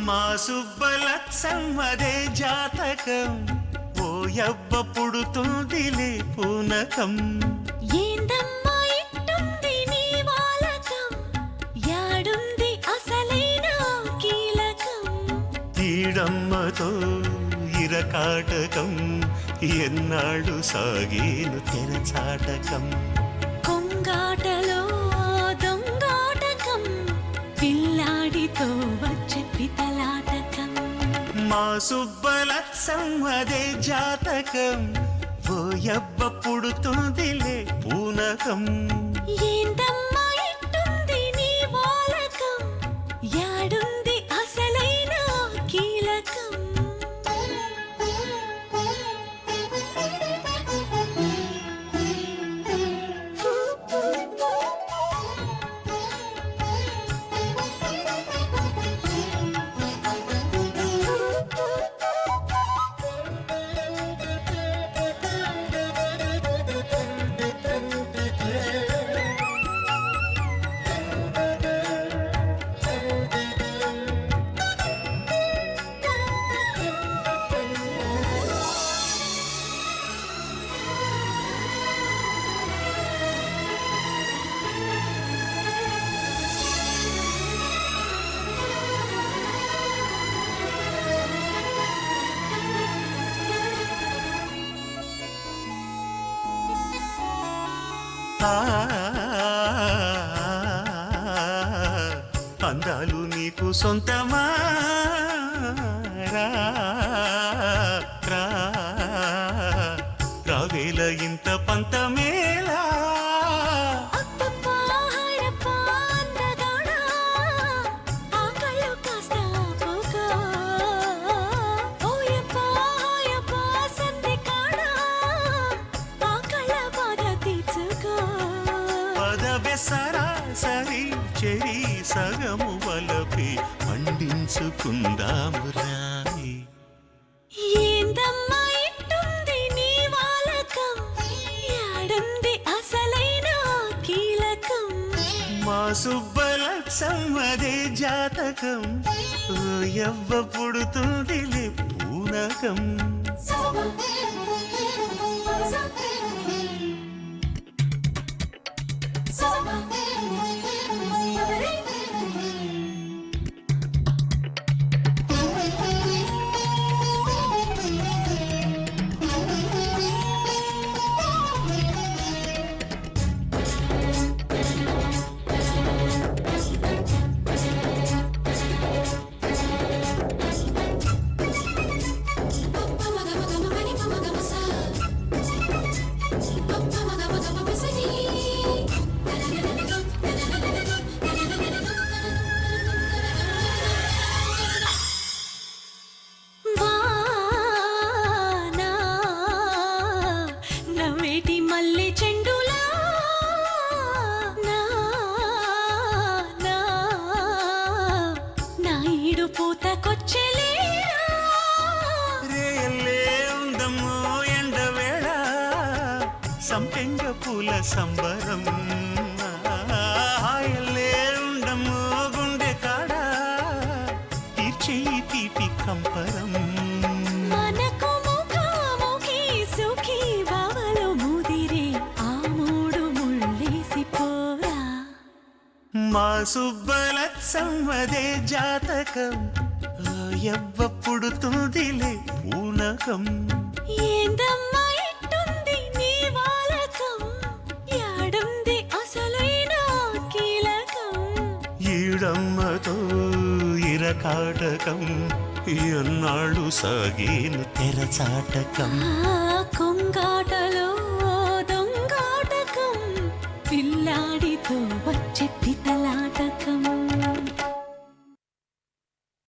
మా సుబ్బలక్ష్మదే జాతకం ఓ యవ్వ పుడుతుందిలే పూనకం ఏందమ్మా ఇట్టుంది నీ వాలకం యాడుంది అసలైన కీలకం ఈడమ్మతో ఇరకాటకం ఎన్నాళ్ళు సాగేను తెరచాటకం కొంగాటలో దొంగాటకం పిల్లాడితో వచ్చే పితలాటకం మా సుబ్బలక్ష్మదే జాతకం ఓ యవ్వ పుడుతుందిలే పూనకం ఏందమ్మా ఇట్టుంది నీ వాలకం యాడుంది అసలైన కీలకం అందాలు నీకు సొంతమా రావేల ఇంత పంతమేలా సరాసరి చెరి సగము వలపి పండించుకుందాము రాయి ఏందమ్మా ఇట్టుంది నీ వాలకం యాడుంది అసలైన కీలకం మా సుబ్బలక్ష్మదే జాతకం ఓ యవ్వ పుడుతుందిలే పూనకం సంపెంగ పూల సంబరం హాయలే ఉండము గుండె కాడా తీర్చేయి తీపి కంపరం మనకు ముఖాముఖి సుఖీ బావలు ముదిరే ఆ మూడు ముళ్ళేసి పోరా మా సుబ్బలక్ష్మదే జాతకం యవ్వ పుడుతుందిలే పూనకం ఏందమ్మా ఇట్టుంది నీ వాలకం యాడుంది అసలైన కీలకం ఈడమ్మతో ఇరకాటకం ఎన్నాళ్ళు సాగేను తెరచాటకం